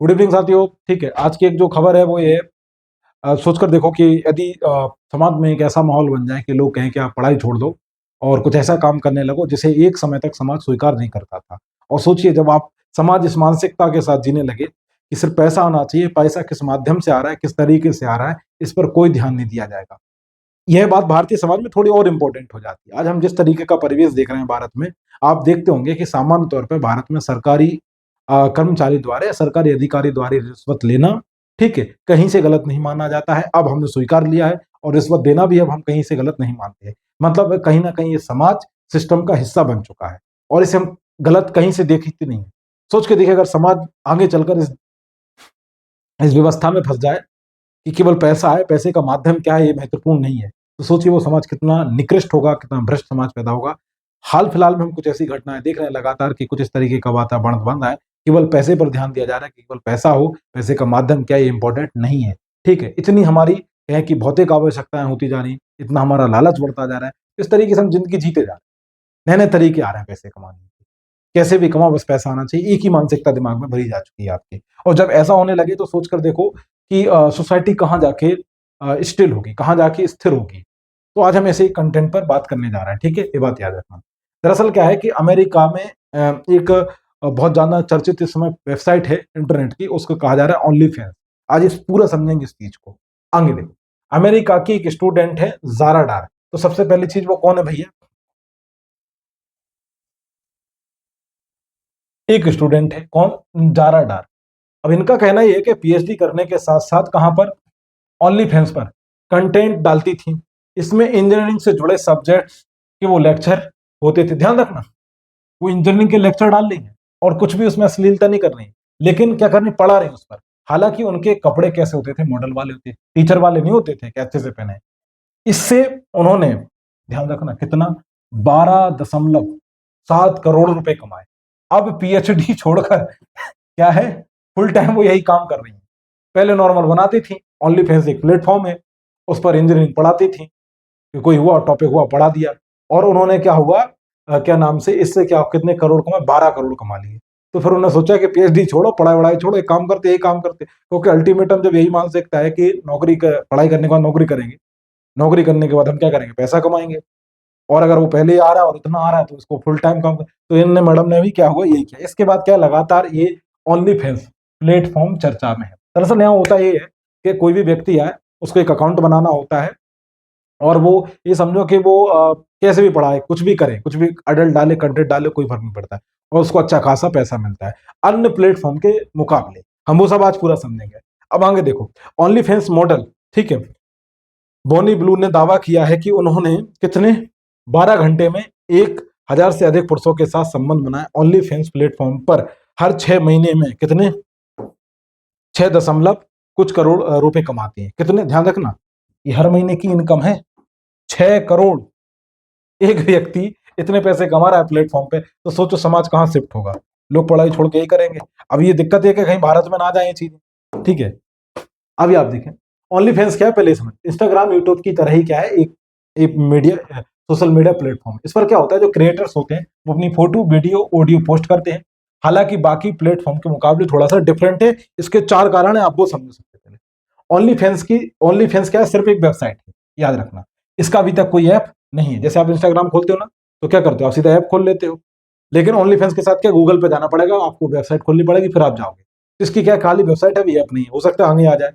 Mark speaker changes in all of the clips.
Speaker 1: Good evening साथियों। ठीक है, आज की एक जो खबर है वो ये सोचकर देखो कि यदि समाज में एक ऐसा माहौल बन जाए कि लोग कहें कि आप पढ़ाई छोड़ दो और कुछ ऐसा काम करने लगो जिसे एक समय तक समाज स्वीकार नहीं करता था। और सोचिए जब आप समाज इस मानसिकता के साथ जीने लगे कि सिर्फ पैसा आना चाहिए, पैसा किस माध्यम से आ रहा है, किस तरीके से आ रहा है, इस पर कोई ध्यान नहीं दिया जाएगा। यह बात भारतीय समाज में थोड़ी और इम्पोर्टेंट हो जाती है। आज हम जिस तरीके का परिवेश देख रहे हैं भारत में, आप देखते होंगे कि सामान्य तौर पर भारत में सरकारी कर्मचारी द्वारा या सरकारी अधिकारी द्वारा रिश्वत लेना, ठीक है, कहीं से गलत नहीं माना जाता है। अब हमने स्वीकार लिया है और रिश्वत देना भी अब हम कहीं से गलत नहीं मानते हैं। मतलब कहीं ना कहीं ये समाज सिस्टम का हिस्सा बन चुका है और इसे हम गलत कहीं से देखते नहीं है। सोच के देखिए, अगर समाज आगे चलकर इस व्यवस्था में फंस जाए कि केवल पैसा है, पैसे का माध्यम क्या है ये महत्वपूर्ण नहीं है, तो सोचिए वो समाज कितना निकृष्ट होगा, कितना भ्रष्ट समाज पैदा होगा। हाल फिलहाल में हम कुछ ऐसी घटनाएं देख रहे हैं लगातार कि कुछ इस तरीके का वातावरण बन रहा है। केवल पैसे पर ध्यान दिया जा रहा है कि केवल पैसा हो, पैसे का माध्यम क्या है ये इंपॉर्टेंट नहीं है। ठीक है, इतनी हमारी है कि भौतिक आवश्यकताएं होती जा रही, इतना हमारा लालच बढ़ता जा रहा है, इस तरीके से हम जिंदगी जीते जा रहे हैं। नए नए तरीके आ रहे हैं पैसे कमाने के, कैसे भी कमाओ बस पैसा आना चाहिए, एक ही मानसिकता दिमाग में भरी जा चुकी है आपकी। और जब ऐसा होने लगे तो सोचकर देखो कि सोसाइटी कहाँ जाके स्टिल होगी, कहाँ जाके स्थिर होगी। तो आज हम ऐसे ही कंटेंट पर बात करने जा रहे हैं। ठीक है, ये बात याद रखना। दरअसल क्या है कि अमेरिका में एक बहुत ज्यादा चर्चित इस समय वेबसाइट है इंटरनेट की, उसको कहा जा रहा है ओनली फैंस। आज इस पूरा समझेंगे इस चीज को। आगे देखो, अमेरिका की एक स्टूडेंट है जारा डार। तो सबसे पहली चीज वो कौन है भैया? एक स्टूडेंट है, कौन? जारा डार। अब इनका कहना यह है कि पीएचडी करने के साथ साथ कहां पर? ओनली फैंस पर कंटेंट डालती थी। इसमें इंजीनियरिंग से जुड़े सब्जेक्ट्स के वो लेक्चर होते थे। ध्यान रखना, वो इंजीनियरिंग के लेक्चर डाल रही है और कुछ भी उसमें अश्लीलता नहीं कर रही, लेकिन क्या करनी, पढ़ा रही उस पर। हालांकि उनके कपड़े कैसे होते थे? मॉडल वाले होते, टीचर वाले नहीं होते थे कि अच्छे से पहने। इससे उन्होंने, ध्यान रखना कितना, 12.7 करोड़ रुपए कमाए। अब पीएचडी छोड़कर क्या है, फुल टाइम वो यही काम कर रही है। पहले नॉर्मल बनाती थी, ओनली फैंस एक प्लेटफॉर्म है, उस पर इंजीनियरिंग पढ़ाती थी कि कोई हुआ टॉपिक हुआ पढ़ा दिया। और उन्होंने क्या हुआ, क्या नाम से, इससे क्या कितने करोड़ कमाए? 12 करोड़ कमा लिए। तो फिर उन्होंने सोचा कि पीएचडी छोड़ो, पढ़ाई वढ़ाई छोड़ो, एक काम करते, यही काम करते, क्योंकि अल्टीमेटम जब यही मानसिकता है कि नौकरी पढ़ाई करने के बाद नौकरी करेंगे, नौकरी करने के बाद हम क्या करेंगे? पैसा कमाएंगे। और अगर वो पहले ही आ रहा है और इतना आ रहा है तो उसको फुल टाइम काम कर, तो इनने मैडम ने भी क्या हुआ, यही किया। इसके बाद क्या, लगातार ये ओनली फैंस प्लेटफॉर्म चर्चा में है। दरअसल यहाँ होता ये है कि कोई भी व्यक्ति आए, उसको एक अकाउंट बनाना होता है और वो, ये समझो कि वो कैसे भी पढ़ाए, कुछ भी करे, कुछ भी अडल्ट डाले, कंटेंट डाले, कोई फर्क नहीं पड़ता है और उसको अच्छा खासा पैसा मिलता है अन्य प्लेटफॉर्म के मुकाबले। हम वो सब आज पूरा समझेंगे। अब आगे देखो, ओनली फैंस मॉडल, ठीक है, बॉनी ब्लू ने दावा किया है कि उन्होंने कितने, 12 घंटे में 1,000 से अधिक पुरुषों के साथ संबंध बनाए। ओनली फैंस प्लेटफॉर्म पर हर 6 महीने में कितने, 6 दशमलव कुछ करोड़ रुपए कमाती है। कितने? ध्यान रखना, ये हर महीने की इनकम है 6 करोड़। एक व्यक्ति इतने पैसे कमा रहा है प्लेटफॉर्म पे, तो सोचो समाज कहाँ शिफ्ट होगा। लोग पढ़ाई छोड़ के ही करेंगे। अब ये दिक्कत है कि कहीं भारत में ना जाए ये चीजें। ठीक है, अभी आप देखें, ओनली फैंस क्या है पहले समझ। इंस्टाग्राम यूट्यूब की तरह ही क्या है, एक मीडिया, सोशल मीडिया प्लेटफॉर्म। इस पर क्या होता है, जो क्रिएटर्स होते हैं वो अपनी फोटो, वीडियो, ऑडियो पोस्ट करते हैं। हालांकि बाकी प्लेटफॉर्म के मुकाबले थोड़ा सा डिफरेंट है। इसके 4 कारण है, आप वो समझ सकते हैं। ओनली फैंस क्या है, सिर्फ एक वेबसाइट है, याद रखना। इसका अभी तक कोई ऐप नहीं है। जैसे आप इंस्टाग्राम खोलते हो ना, तो क्या करते हो, आप सीधा ऐप खोल लेते हो। लेकिन ओनली फैंस के साथ क्या, गूगल पे जाना पड़ेगा, आपको वेबसाइट खोलनी पड़ेगी, फिर आप जाओगे। इसकी क्या, खाली वेबसाइट है, भी ऐप नहीं है। हो सकता है आगे आ जाए।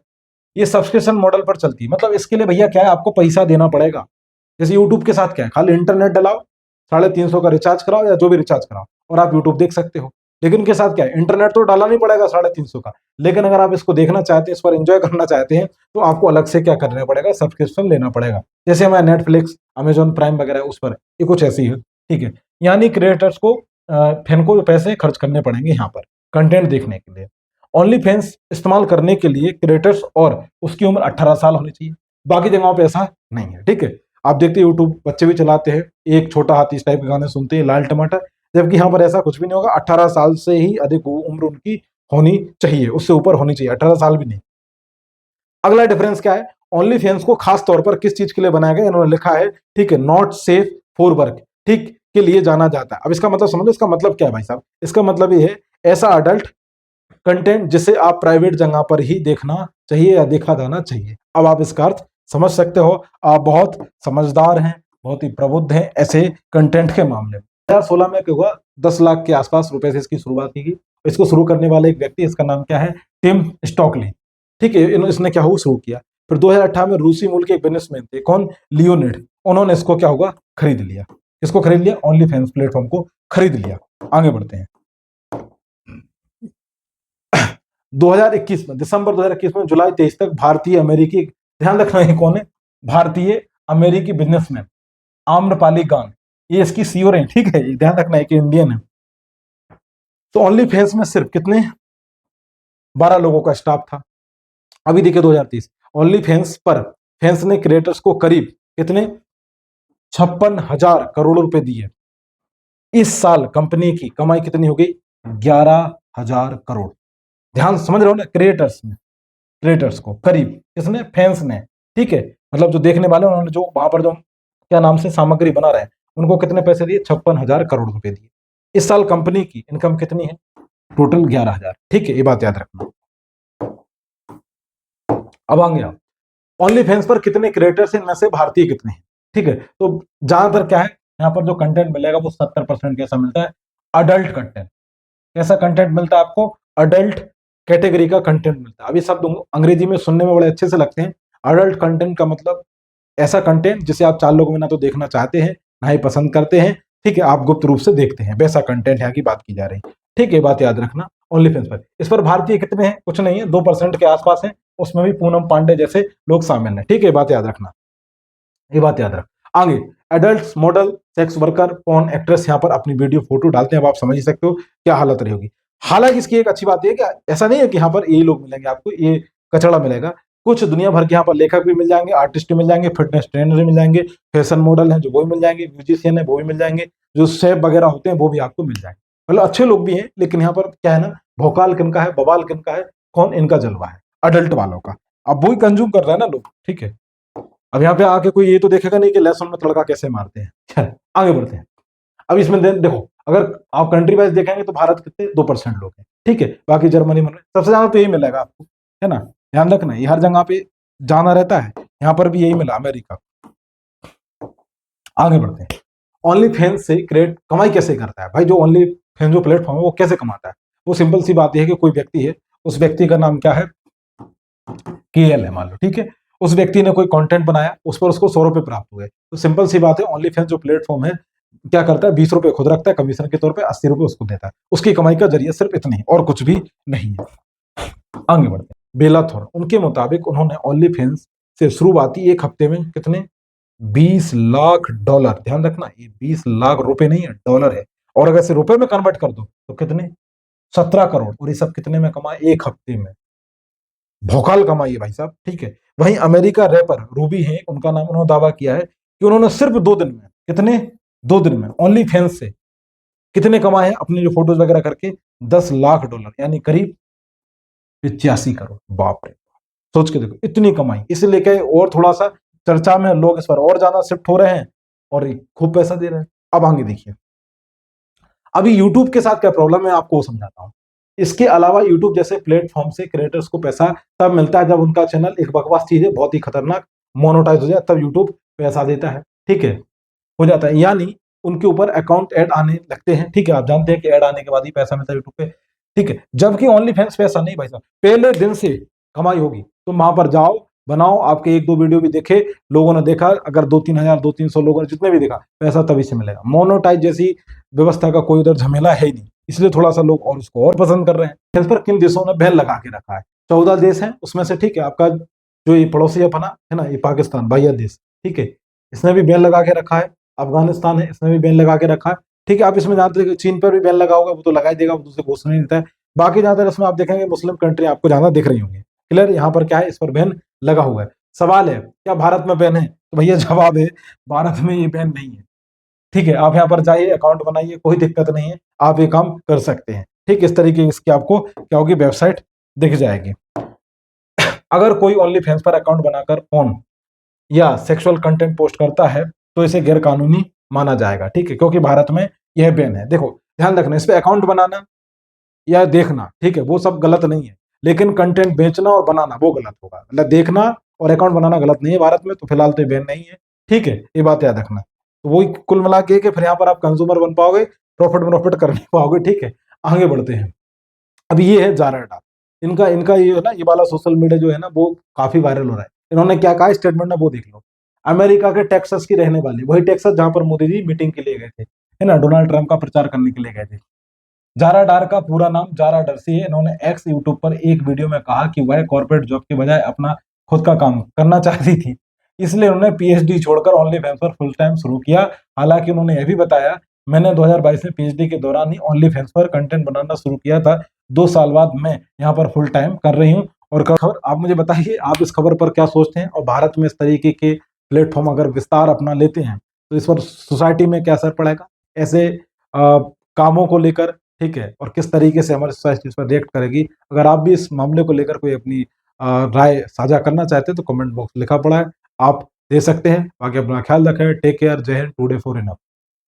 Speaker 1: ये सब्सक्रिप्शन मॉडल पर चलती है। मतलब इसके लिए भैया क्या है, आपको पैसा देना पड़ेगा। जैसे यूट्यूब के साथ क्या है, खाली इंटरनेट डलाओ, 350 का रिचार्ज कराओ या जो भी रिचार्ज कराओ और आप यूट्यूब देख सकते हो। लेकिन इनके साथ क्या है, इंटरनेट तो डालना नहीं पड़ेगा 350 का, लेकिन अगर आप इसको देखना चाहते हैं, इस पर एंजॉय करना चाहते हैं, तो आपको अलग से क्या करना पड़ेगा, सब्सक्रिप्शन लेना पड़ेगा। जैसे हमारे नेटफ्लिक्स, अमेजॉन प्राइम वगैरह उस पर, ये कुछ ऐसी है। ठीक है, यानी क्रिएटर्स को, फैन को पैसे खर्च करने पड़ेंगे यहाँ पर कंटेंट देखने के लिए। ओनली फैंस इस्तेमाल करने के लिए क्रिएटर्स और उसकी उम्र 18 साल होनी चाहिए। बाकी जगहों पे ऐसा नहीं है। ठीक है, आप देखते हैं यूट्यूब बच्चे भी चलाते हैं, एक छोटा हाथी इस टाइप के गाने सुनते हैं, लाल टमाटर, जबकि यहाँ पर ऐसा कुछ भी नहीं होगा। 18 साल से ही अधिक उम्र उनकी होनी चाहिए, उससे ऊपर होनी चाहिए, 18 साल भी नहीं। अगला डिफरेंस क्या है, ओनली फैंस को खास तौर पर किस चीज के लिए बनाया गया, इन्होंने लिखा है, ठीक है, नॉट सेफ फॉर वर्क, ठीक, के लिए जाना जाता है। अब इसका मतलब समझो, इसका मतलब क्या है भाई साहब? इसका मतलब ये है, ऐसा अडल्ट कंटेंट जिसे आप प्राइवेट जगह पर ही देखना चाहिए या देखा जाना चाहिए। अब आप इसका अर्थ समझ सकते हो। आप बहुत समझदार हैं, बहुत ही प्रबुद्ध हैं ऐसे कंटेंट के मामले में। 2016 में क्या हुआ, 10 लाख के आसपास रुपए से इसकी शुरुआत की गई। इसको शुरू करने वाले एक व्यक्ति, इसका नाम क्या है, टिम स्टॉकली। ठीक है, इसने क्या हुआ, शुरू किया। फिर 2018 में रूसी मूल के एक बिजनेसमैन थे, कौन, लियोनिड, उन्होंने इसको क्या हुआ, खरीद लिया। इसको खरीद लिया, ओनली फैंस प्लेटफॉर्म को खरीद लिया। आगे बढ़ते हैं। 2021 में, दिसंबर 2021 में जुलाई 23 तक भारतीय अमेरिकी, ध्यान रखना है कौन है, भारतीय अमेरिकी बिजनेसमैन आम्रपाली गांग, ये इसकी सीईओ रहे। ठीक है, ध्यान रखना है कि इंडियन है। तो ओनली फैंस में सिर्फ कितने, 12 लोगों का स्टाफ था। अभी देखिए 2030, ओनली फैंस पर फैंस ने क्रिएटर्स को करीब कितने, 56,000 करोड़ रुपए दिए। इस साल कंपनी की कमाई कितनी हो गई, 11,000 करोड़। ध्यान समझ रहे हो ना, क्रिएटर्स को करीब, किसने, फैंस ने। ठीक है, मतलब जो देखने वाले, उन्होंने जो वहां पर जो क्या नाम से सामग्री बना रहे हैं, उनको कितने पैसे दिए, 56,000 करोड़ रुपए दिए। इस साल कंपनी की इनकम कितनी है, टोटल 11,000। ठीक है, ये बात याद रखना। अब आगे आप, ओनली फैंस पर कितने क्रिएटर्स हैं, इनमें से भारतीय कितने हैं। ठीक है, तो ज्यादातर क्या है, यहाँ पर जो कंटेंट मिलेगा वो 70% कैसा मिलता है, अडल्ट कंटेंट। कैसा कंटेंट मिलता है आपको, अडल्ट कैटेगरी का कंटेंट मिलता है। अभी शब्द अंग्रेजी में सुनने में बड़े अच्छे से लगते हैं। अडल्ट कंटेंट का मतलब ऐसा कंटेंट जिसे आप 4 लोगों में ना तो देखना चाहते हैं, ना ही पसंद करते हैं। ठीक है, आप गुप्त रूप से देखते हैं, वैसा कंटेंट यहाँ की बात की जा रही है। ठीक है, बात याद रखना। ओनली फैंस पर, इस पर भारतीय कितने हैं, कुछ नहीं है, 2% के आसपास है। उसमें भी पूनम पांडे जैसे लोग शामिल हैं। ठीक है, बात याद रखना, ये बात याद रख। आगे, adult model, sex worker, porn actress यहाँ पर अपनी वीडियो फोटो डालते हैं। अब आप समझ ही सकते हो क्या हालत रही होगी। हालांकि इसकी एक अच्छी बात है कि ऐसा नहीं है कि यहाँ पर यही लोग मिलेंगे आपको, ये कचड़ा मिलेगा। कुछ दुनिया भर के यहाँ पर लेखक भी मिल जाएंगे, आर्टिस्ट भी मिल जाएंगे, फिटनेस ट्रेनर भी मिल जाएंगे, फैशन मॉडल हैं जो वो भी मिल जाएंगे, म्यूजिशियन है वो भी मिल जाएंगे, जो शेफ वगैरह होते हैं वो भी आपको मिल जाएंगे। मतलब अच्छे लोग भी हैं, लेकिन यहाँ पर क्या है ना, भौकाल किनका है, बवाल किनका है, कौन, इनका जलवा है, अडल्ट वालों का। अब वही कंज्यूम कर रहा है ना लोग। ठीक है, अब यहाँ पे आके कोई ये तो देखेगा नहीं कि लहसुन में तड़का कैसे मारते हैं। खैर, आगे बढ़ते हैं। अब इसमें देखो, अगर आप कंट्री वाइज देखेंगे तो भारत कितने, 2% लोग हैं। ठीक है, बाकी जर्मनी में सबसे ज्यादा तो यही मिलेगा आपको, है ना। ध्यान रखना, ये हर जगह पे जाना रहता है, यहाँ पर भी यही मिला, अमेरिका। आगे बढ़ते हैं। ओनली फैंस से क्रिएट कमाई कैसे करता है भाई, जो ओनली फैंस जो प्लेटफॉर्म है वो कैसे कमाता है। वो सिंपल सी बात यह है कि कोई व्यक्ति है, उस व्यक्ति का नाम क्या है, केएल है मान लो। ठीक है, उस व्यक्ति ने कोई कंटेंट बनाया, उस पर उसको 100 रुपए प्राप्त हुए। तो सिंपल सी बात है, ओनली फैंस जो प्लेटफॉर्म है क्या करता है, 20 रुपए खुद रखता है कमीशन के तौर पे, 80 रुपए उसको देता है। उसकी कमाई का जरिया सिर्फ इतना ही, और कुछ भी नहीं है। आगे बढ़ते हैं। बेलाथोर, उनके मुताबिक उन्होंने ओनली फैंस से शुरुआती एक हफ्ते में कितने, 20 लाख डॉलर। ध्यान रखना, ये 20 लाख रुपए नहीं है, डॉलर है। और अगर इसे रुपए में कन्वर्ट कर दो तो कितने, 17 करोड़। और ये सब कितने में कमाए, एक हफ्ते में। भौकाल कमाई है भाई साहब। ठीक है, वहीं अमेरिका रैपर रूबी है, उनका नाम, उन्होंने दावा किया है कि उन्होंने सिर्फ 2 दिन में, कितने, 2 दिन में ओनली फैंस से कितने कमाए हैं, अपने जो फोटोज वगैरह करके, 10 लाख डॉलर, यानी करीब 85 करोड़। बाप रे, सोच के देखो, इतनी कमाई। इसलिए क्या, और थोड़ा सा चर्चा में, लोग इस पर और ज्यादा शिफ्ट हो रहे हैं और खूब पैसा दे रहे हैं। अब आगे देखिए, अभी यूट्यूब के साथ क्या प्रॉब्लम है आपको वो समझाता हूं। इसके अलावा यूट्यूब जैसे प्लेटफॉर्म से क्रिएटर्स को पैसा तब मिलता है जब उनका चैनल, एक बकवास चीज है, बहुत ही खतरनाक, मोनोटाइज हो जाए, तब यूट्यूब पैसा देता है। ठीक है, हो जाता है, यानी उनके ऊपर अकाउंट ऐड आने लगते हैं। ठीक है, आप जानते हैं कि ऐड आने के बाद ही पैसा मिलता है यूट्यूब पे। ठीक है, जबकि ओनली फैंस पैसा नहीं भाई साहब, पहले दिन से कमाई होगी। तुम वहां पर जाओ, बनाओ, आपके 1-2 वीडियो भी देखे लोगों ने, देखा, अगर 2-3 हजार, 200-300 लोगों ने जितने भी देखा, पैसा तभी से मिलेगा। मोनोटाइज जैसी व्यवस्था का कोई उधर झमेला है ही नहीं, इसलिए थोड़ा सा लोग और उसको और पसंद कर रहे हैं। इस पर किन देशों ने बैन लगा के रखा है, 14 देश हैं उसमें से। ठीक है, आपका जो ये पड़ोसी अपना है ना, ये पाकिस्तान भैया देश, ठीक है, इसने भी बैन लगा के रखा है। अफगानिस्तान है, इसने भी बैन लगा के रखा है। ठीक है, आप इसमें जानते हैं कि चीन पर भी बैन लगा होगा, वो तो लगा ही देगा, वो दूसरे घोषणा नहीं देता है। बाकी ज्यादातर इसमें आप देखेंगे मुस्लिम कंट्री आपको ज्यादा दिख रही होंगी। क्लियर, यहाँ पर क्या है, इस पर बैन लगा हुआ है। सवाल है क्या भारत में बैन है, तो भैया जवाब है, भारत में ये बैन नहीं है। ठीक है, आप यहाँ पर जाइए, अकाउंट बनाइए, कोई दिक्कत नहीं है, आप ये काम कर सकते हैं। ठीक, इस तरीके की आपको क्या होगी, वेबसाइट दिख जाएगी। अगर कोई ओनली फैंस पर अकाउंट बनाकर फोन या सेक्सुअल कंटेंट पोस्ट करता है तो इसे गैर कानूनी माना जाएगा। ठीक है, क्योंकि भारत में यह बैन है। देखो ध्यान रखना, इस पे अकाउंट बनाना या देखना, ठीक है, वो सब गलत नहीं है, लेकिन कंटेंट बेचना और बनाना वो गलत होगा। मतलब देखना और अकाउंट बनाना गलत नहीं है भारत में, तो फिलहाल तो ये बैन नहीं है, ठीक है, ये बात याद रखना। तो वही कुल मिला के कि फिर यहाँ पर आप कंज्यूमर बन पाओगे, प्रॉफिट कर नहीं पाओगे, ठीक है। आगे बढ़ते हैं। अब ये है जारा डाल, इनका इनका ये है ना, ये वाला सोशल मीडिया जो है ना, वो काफी वायरल हो रहा है। इन्होंने क्या कहा स्टेटमेंट में, वो देख लो। अमेरिका के टेक्सास की रहने वाली, वही टेक्सास जहां पर मोदी जी मीटिंग के लिए गए थे, है ना, डोनाल्ड ट्रंप का प्रचार करने के लिए गए थे। जारा डार का पूरा नाम जारा डर्सी है। इन्होंने एक्स यूट्यूब पर एक वीडियो में कहा कि वह कॉर्पोरेट जॉब के बजाय अपना खुद का काम करना चाहती थी, इसलिए उन्होंने पीएचडी छोड़कर ओनली फैंस पर फुल टाइम शुरू किया। हालांकि उन्होंने यह भी बताया, मैंने 2022 में पीएचडी के दौरान ही ओनली फैंस पर कंटेंट बनाना शुरू किया था, 2 साल बाद मैं यहाँ पर फुल टाइम कर रही हूँ। और खबर आप मुझे बताइए, आप इस खबर पर क्या सोचते हैं, और भारत में इस तरीके के प्लेटफॉर्म अगर विस्तार अपना लेते हैं तो इस पर सोसाइटी में क्या असर पड़ेगा, ऐसे कामों को लेकर, ठीक है, और किस तरीके से हमारी सोसाइटी इस पर रिएक्ट करेगी। अगर आप भी इस मामले को लेकर कोई अपनी राय साझा करना चाहते हैं तो कमेंट बॉक्स लिखा पड़ा है, आप दे सकते हैं। बाकी अपना ख्याल रखें, टेक केयर, जय हिंद, टुडे फॉर इनफ।